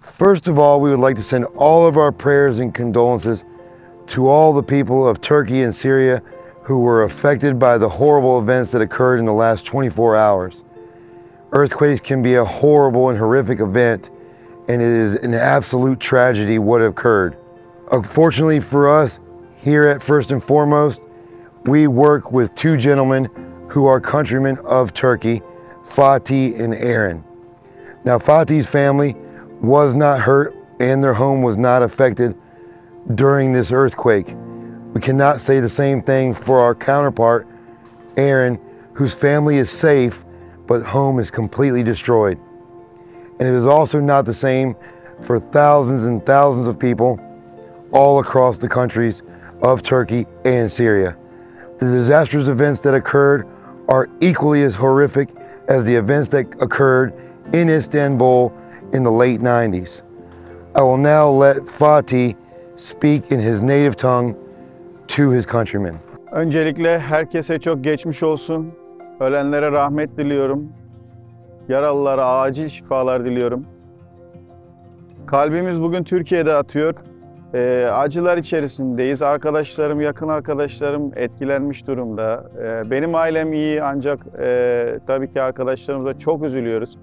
First of all, we would like to send all of our prayers and condolences to all the people of Turkey and Syria who were affected by the horrible events that occurred in the last 24 hours. Earthquakes can be a horrible and horrific event, and it is an absolute tragedy what occurred. Unfortunately for us, here at First and Foremost, we work with two gentlemen who are countrymen of Turkey, Fatih and Aaron. Now, Fatih's family was not hurt and their home was not affected during this earthquake. We cannot say the same thing for our counterpart, Aaron, whose family is safe, but home is completely destroyed. And it is also not the same for thousands and thousands of people all across the countries of Turkey and Syria. The disastrous events that occurred are equally as horrific as the events that occurred in Istanbul in the late 90s. I will now let Fatih speak in his native tongue to his countrymen. Öncelikle herkese çok geçmiş olsun. Ölenlere rahmet diliyorum. Yaralılara acil şifalar diliyorum. Kalbimiz bugün Türkiye'de atıyor. Acılar içerisindeyiz. Arkadaşlarım, yakın arkadaşlarım etkilenmiş durumda. Benim ailem iyi ancak tabii ki arkadaşlarımıza çok üzülüyoruz.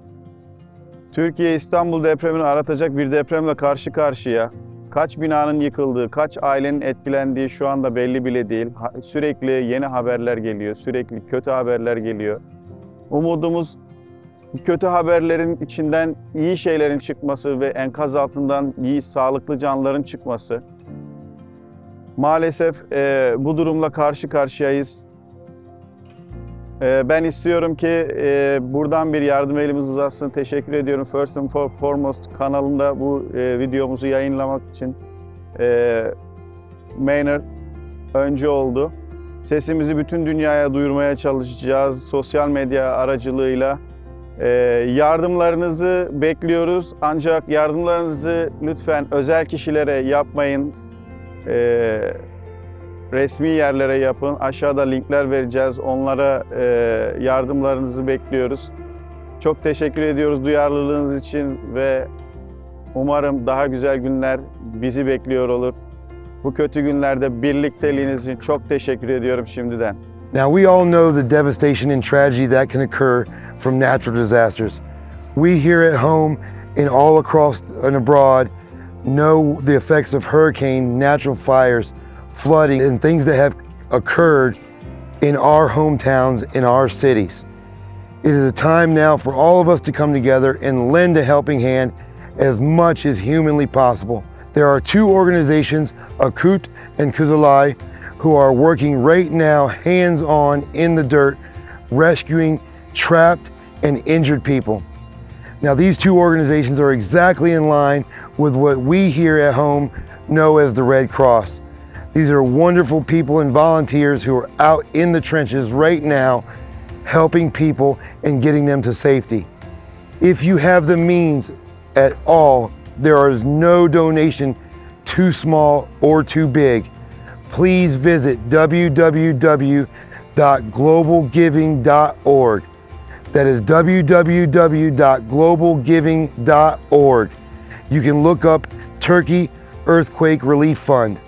Türkiye İstanbul depremini aratacak bir depremle karşı karşıya. Kaç binanın yıkıldığı, kaç ailenin etkilendiği şu anda belli bile değil. Sürekli yeni haberler geliyor, sürekli kötü haberler geliyor. Umudumuz kötü haberlerin içinden iyi şeylerin çıkması ve enkaz altından iyi, sağlıklı canlıların çıkması. Maalesef bu durumla karşı karşıyayız. Ben istiyorum ki buradan bir yardım elimiz uzatsın. Teşekkür ediyorum First and Foremost kanalında bu videomuzu yayınlamak için. Maynard öncü oldu. Sesimizi bütün dünyaya duyurmaya çalışacağız sosyal medya aracılığıyla. Yardımlarınızı bekliyoruz ancak yardımlarınızı lütfen özel kişilere yapmayın. Resmi yerlere yapın. Aşağıda linkler vereceğiz. Onlara yardımlarınızı bekliyoruz. Çok teşekkür ediyoruz duyarlılığınız için ve umarım daha güzel günler bizi bekliyor olur. Bu kötü günlerde birlikteliğiniz için çok teşekkür ediyorum şimdiden. Now, we all know the devastation and tragedy that can occur from natural disasters. We here at home and all across and abroad know the effects of hurricane, natural fires, flooding, and things that have occurred in our hometowns, in our cities. It is a time now for all of us to come together and lend a helping hand as much as humanly possible. There are two organizations, Akut and Kızılay, who are working right now hands-on in the dirt, rescuing trapped and injured people. Now, these two organizations are exactly in line with what we here at home know as the Red Cross. These are wonderful people and volunteers who are out in the trenches right now, helping people and getting them to safety. If you have the means at all, there is no donation too small or too big. Please visit www.globalgiving.org. That is www.globalgiving.org. You can look up Turkey Earthquake Relief Fund.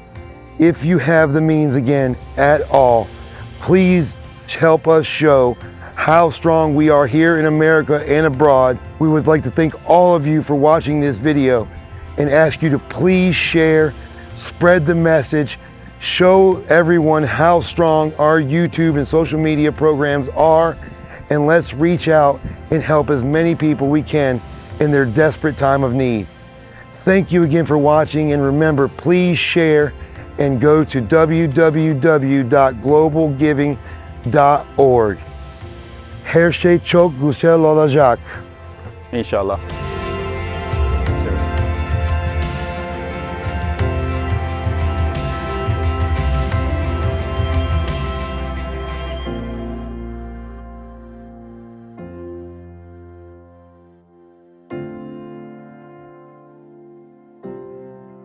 If you have the means again at all, please help us show how strong we are here in America and abroad. We would like to thank all of you for watching this video and ask you to please share, spread the message, show everyone how strong our YouTube and social media programs are, and let's reach out and help as many people we can in their desperate time of need. Thank you again for watching, and remember, please share and go to www.globalgiving.org. Her şey çok güzel olacak. İnşallah.